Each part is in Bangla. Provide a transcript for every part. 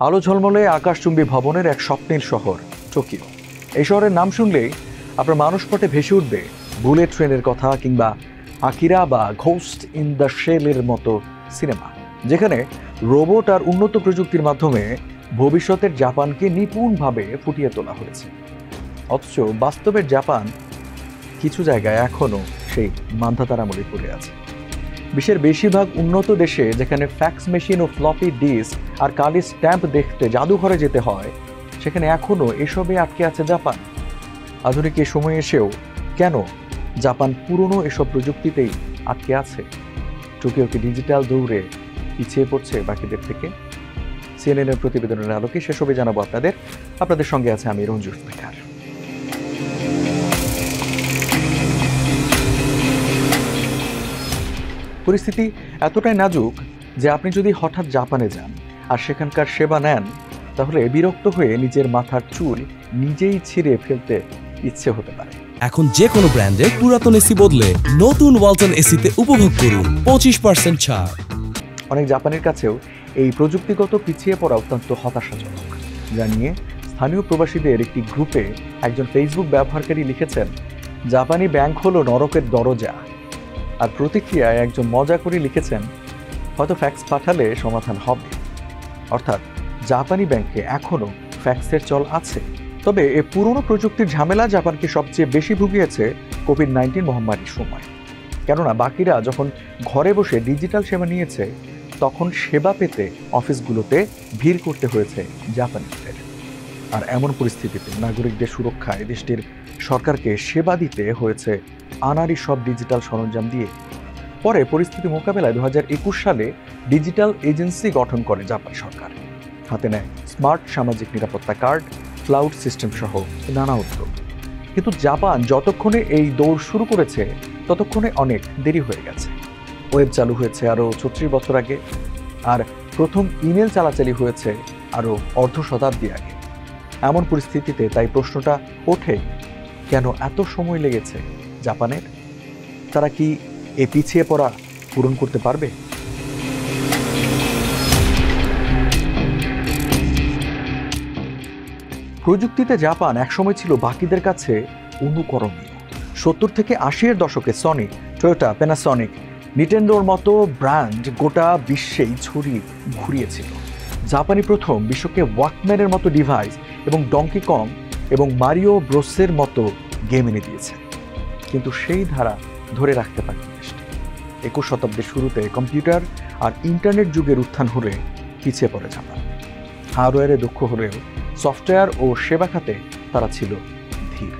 আলো ঝলমলে আকাশচুম্বী ভবনের এক স্বপ্নের শহর টোকিও। এই শহরের নাম শুনলেই আপনার মানসপটে ভেসে উঠবে বুলেট ট্রেনের কথা কিংবা আকিরা বা ঘোস্ট ইন দ্য শেলের মতো সিনেমা, যেখানে রোবট আর উন্নত প্রযুক্তির মাধ্যমে ভবিষ্যতের জাপানকে নিপুণভাবে ফুটিয়ে তোলা হয়েছে। অথচ বাস্তবের জাপান কিছু জায়গায় এখনও সেই মান্ধাতারামলে পড়ে আছে। বিশ্বের বেশিরভাগ উন্নত দেশে যেখানে ফ্যাক্স মেশিন ও ফ্লপি ডিস্ক আর কালি স্ট্যাম্প দেখতে জাদুঘরে যেতে হয়, সেখানে এখনও এসবে আটকে আছে জাপান। আধুনিক এ সময় এসেও কেন জাপান পুরনো এসব প্রযুক্তিতেই আটকে আছে? টোকিও কি ডিজিটাল দৌড়ে পিছিয়ে পড়ছে বাকিদের থেকে? সিএনএনের প্রতিবেদনের আলোকে সেসবই জানাবো আপনাদের সঙ্গে আছে আমি রঞ্জু বেকার। পরিস্থিতি এতটাই নাজুক যে আপনি যদি হঠাৎ জাপানে যান আর সেখানকার সেবা নেন, তাহলে বিরক্ত হয়ে নিজের মাথার চুল নিজেই ছিঁড়ে ফেলতে ইচ্ছে হতে পারে। এখন যে কোনো ব্র্যান্ডের পুরাতন এসি বদলে নতুন ওয়ালটন এসিতে উপভোগ করুন 25% ছাড়। অনেক জাপানের কাছেও এই প্রযুক্তিগত পিছিয়ে পড়া অত্যন্ত হতাশাজনক। জানিয়ে স্থানীয় প্রবাসীদের একটি গ্রুপে একজন ফেসবুক ব্যবহারকারী লিখেছেন, জাপানি ব্যাংক হলো নরকের দরজা। আর প্রতিক্রিয়ায় একজন মজা করে লিখেছেন, হয়তো ফ্যাক্স পাঠালে সমাধান হবে। অর্থাৎ জাপানি ব্যাংকে এখনও ফ্যাক্সের চল আছে। তবে এ পুরনো প্রযুক্তির ঝামেলা জাপানকে সবচেয়ে বেশি ভুগিয়েছে কোভিড-19 মহামারীর সময়। কেননা বাকিরা যখন ঘরে বসে ডিজিটাল সেবা নিয়েছে, তখন সেবা পেতে অফিসগুলোতে ভিড় করতে হয়েছে জাপানিদের। আর এমন পরিস্থিতিতে নাগরিকদের সুরক্ষায় দেশটির সরকারকে সেবা দিতে হয়েছে আনাড়ি সব ডিজিটাল সরঞ্জাম দিয়ে। পরে পরিস্থিতি মোকাবেলায় 2021 সালে ডিজিটাল এজেন্সি গঠন করে জাপান সরকার। হাতে নেয় স্মার্ট সামাজিক নিরাপত্তা কার্ড, ক্লাউড সিস্টেম সহ নানা উদ্যোগ। কিন্তু জাপান যতক্ষণে এই দৌড় শুরু করেছে, ততক্ষণে অনেক দেরি হয়ে গেছে। ওয়েব চালু হয়েছে আরও 36 বছর আগে, আর প্রথম ইমেল চালাচালি হয়েছে আরও অর্ধ শতাব্দী আগে। এমন পরিস্থিতিতে তাই প্রশ্নটা ওঠে, কেন এত সময় লেগেছে জাপানের? তারা কি এ পিছিয়ে পড়া পূরণ করতে পারবে? প্রযুক্তিতে জাপান একসময় ছিল বাকিদের কাছে অনুকরণীয়। 70 থেকে 80-এর দশকে সনি, টয়োটা, প্যানাসনিক, নিটেন্ডোর মতো ব্র্যান্ড গোটা বিশ্বেই ছড়িয়ে ঘুরিয়েছিল। জাপানি প্রথম বিশ্বকে ওয়াকম্যানের মতো ডিভাইস এবং ডঙ্কি কং এবং মারিও ব্রোসের মতো গেম এনে দিয়েছে। কিন্তু সেই ধারা ধরে রাখতে পারেনি দেশটি। 21 শতাব্দীর শুরুতে কম্পিউটার আর ইন্টারনেট যুগের উত্থান হলে পিছিয়ে পড়ে জাপান। হার্ডওয়্যারে দক্ষ হলেও সফটওয়্যার ও সেবা খাতে তারা ছিল ধীর।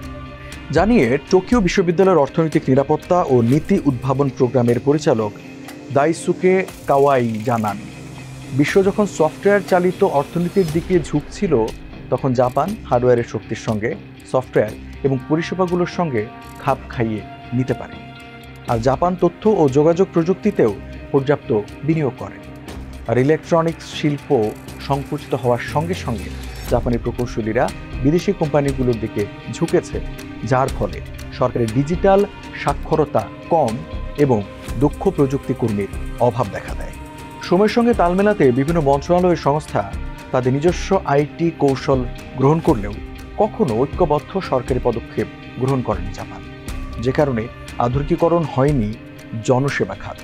জানিয়ে টোকিও বিশ্ববিদ্যালয়ের অর্থনৈতিক নিরাপত্তা ও নীতি উদ্ভাবন প্রোগ্রামের পরিচালক দাইসুকে কাওয়াই জানান, বিশ্ব যখন সফটওয়্যার চালিত অর্থনীতির দিকে ঝুঁকছিল, তখন জাপান হার্ডওয়্যারের শক্তির সঙ্গে সফটওয়্যার এবং পরিষেবাগুলোর সঙ্গে খাপ খাইয়ে নিতে পারে। আর জাপান তথ্য ও যোগাযোগ প্রযুক্তিতেও পর্যাপ্ত বিনিয়োগ করে। আর ইলেকট্রনিক্স শিল্প সংকুচিত হওয়ার সঙ্গে সঙ্গে জাপানি প্রকৌশলীরা বিদেশি কোম্পানিগুলোর দিকে ঝুঁকেছে, যার ফলে সরকারের ডিজিটাল সাক্ষরতা কম এবং দক্ষ প্রযুক্তি কর্মীর অভাব দেখা দেয়। সময়ের সঙ্গে তাল মেলাতে বিভিন্ন মন্ত্রণালয়ের সংস্থা তাদের নিজস্ব আইটি কৌশল গ্রহণ করলেও কখনো ঐক্যবদ্ধ সরকারি পদক্ষেপ গ্রহণ করেনি জাপান, যে কারণে আধুনিকীকরণ হয়নি জনসেবা খাত,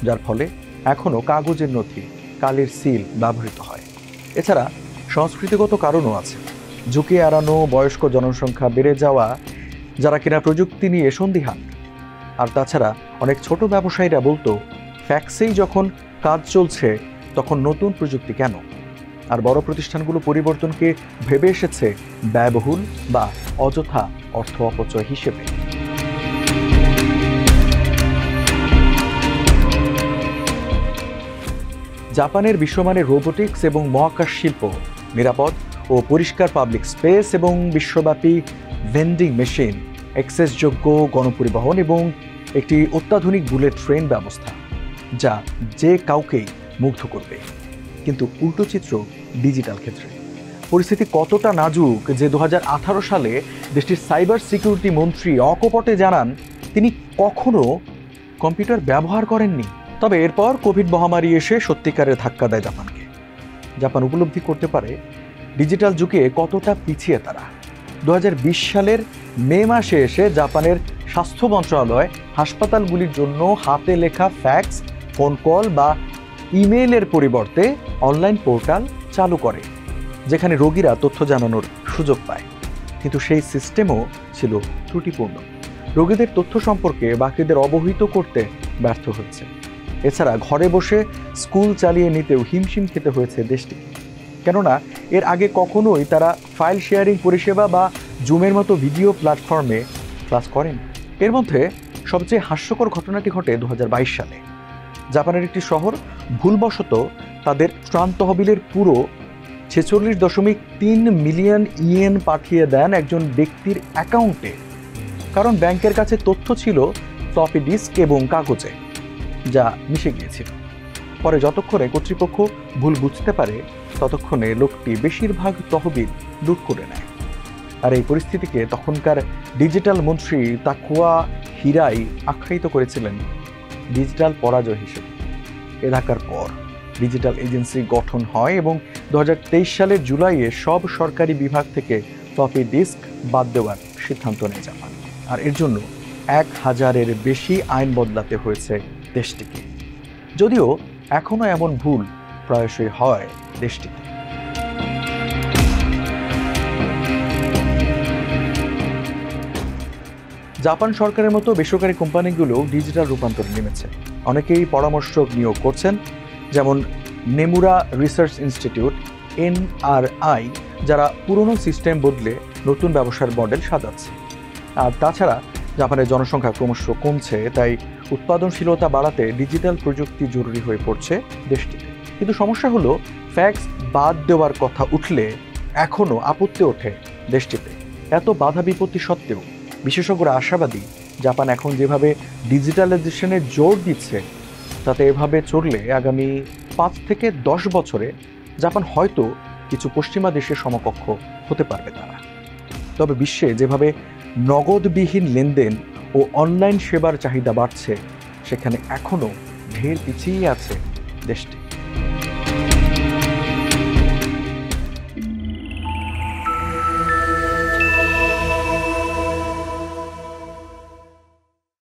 যার ফলে এখনও কাগজের নথি, কালির সিল ব্যবহৃত হয়। এছাড়া সংস্কৃতিগত কারণও আছে। ঝুঁকি এড়ানো, বয়স্ক জনসংখ্যা বেড়ে যাওয়া, যারা কিনা প্রযুক্তি নিয়ে সন্দিহান। আর তাছাড়া অনেক ছোট ব্যবসায়ীরা বলতো, ফ্যাক্সেই যখন কাজ চলছে তখন নতুন প্রযুক্তি কেন? আর বড় প্রতিষ্ঠানগুলো পরিবর্তনকে ভেবে এসেছে ব্যয়বহুল বা অযথা অর্থ অপচয় হিসেবে। জাপানের বিশ্বমানের রোবোটিক্স এবং মহাকাশ শিল্প, নিরাপদ ও পরিষ্কার পাবলিক স্পেস এবং বিশ্বব্যাপী ভেন্ডিং মেশিন, অ্যাক্সেসযোগ্য গণপরিবহন এবং একটি অত্যাধুনিক বুলেট ট্রেন ব্যবস্থা, যা যে কাউকেই মুগ্ধ করবে। কিন্তু উল্টো চিত্র ডিজিটাল ক্ষেত্রে। পরিস্থিতি কতটা নাজুক যে 2018 সালে দেশটির সাইবার সিকিউরিটি মন্ত্রী অকপটে জানান তিনি কখনো কম্পিউটার ব্যবহার করেননি। তবে এরপর কোভিড মহামারী এসে সত্যিকারের ধাক্কা দেয় জাপানকে। জাপান উপলব্ধি করতে পারে ডিজিটাল যুগে কতটা পিছিয়ে তারা। 2020 সালের মে মাসে এসে জাপানের স্বাস্থ্য মন্ত্রণালয় হাসপাতালগুলির জন্য হাতে লেখা ফ্যাক্স, ফোন কল বা ইমেইলের পরিবর্তে অনলাইন পোর্টাল চালু করে, যেখানে রোগীরা তথ্য জানানোর সুযোগ পায়। কিন্তু সেই সিস্টেমও ছিল ত্রুটিপূর্ণ, রোগীদের তথ্য সম্পর্কে বাকিদের অবহিত করতে ব্যর্থ হচ্ছে। এছাড়া ঘরে বসে স্কুল চালিয়ে নিতেও হিমশিম খেতে হয়েছে দেশটিকে, কেননা এর আগে কখনোই তারা ফাইল শেয়ারিং পরিষেবা বা জুমের মতো ভিডিও প্ল্যাটফর্মে ক্লাস করেন। এর মধ্যে সবচেয়ে হাস্যকর ঘটনাটি ঘটে 2022 সালে। জাপানের একটি শহর ভুলবশত তাদের ত্রাণ তহবিলের পুরো 46.3 মিলিয়ন ইয়েন পাঠিয়ে দেন একজন ব্যক্তির অ্যাকাউন্টে, কারণ ব্যাংকের কাছে তথ্য ছিল ফ্লপি ডিস্ক এবং কাগজে, যা মিশে গিয়েছিল। পরে যতক্ষণে কর্তৃপক্ষ ভুল বুঝতে পারে ততক্ষণে লোকটি বেশিরভাগ তহবিল লুট করে নেয়। আর এই পরিস্থিতিকে তখনকার ডিজিটাল মন্ত্রী তাকুয়া হিরাই আখ্যায়িত করেছিলেন ডিজিটাল পরাজয় হিসেবে। এ ধাক্কার পর ডিজিটাল এজেন্সি গঠন হয় এবং 2023 সালের জুলাইয়ে সব সরকারি বিভাগ থেকে ফ্লপি ডিস্ক বাদ দেওয়ার সিদ্ধান্ত নেয় জাপান। আর এর জন্য 1000-এর বেশি আইন বদলাতে হয়েছে দেশটিকে, যদিও এখনো এমন ভুল প্রায়শই হয় দেশটিতে। জাপান সরকারের মতো বেসরকারি কোম্পানিগুলো ডিজিটাল রূপান্তরে নেমেছে। অনেকেই পরামর্শক নিয়োগ করছেন, যেমন নেমুরা রিসার্চ ইনস্টিটিউট NRI, যারা পুরনো সিস্টেম বদলে নতুন ব্যবসার মডেল সাজাচ্ছে। আর তাছাড়া জাপানের জনসংখ্যা ক্রমশ কমছে, তাই উৎপাদনশীলতা বাড়াতে ডিজিটাল প্রযুক্তি জরুরি হয়ে পড়ছে দেশটিতে। কিন্তু সমস্যা হলো, ফ্যাক্স বাদ দেওয়ার কথা উঠলে এখনও আপত্তি ওঠে দেশটিতে। এত বাধা বিপত্তি সত্ত্বেও বিশেষজ্ঞরা আশাবাদী, জাপান এখন যেভাবে ডিজিটালাইজেশনে জোর দিচ্ছে তাতে এভাবে চললে আগামী 5 থেকে 10 বছরে জাপান হয়তো কিছু পশ্চিমা দেশের সমকক্ষ হতে পারবে তারা। তবে বিশ্বে যেভাবে নগদবিহীন লেনদেন ও অনলাইন সেবার চাহিদা বাড়ছে, সেখানে এখনও ঢের পিছিয়ে আছে দেশটি।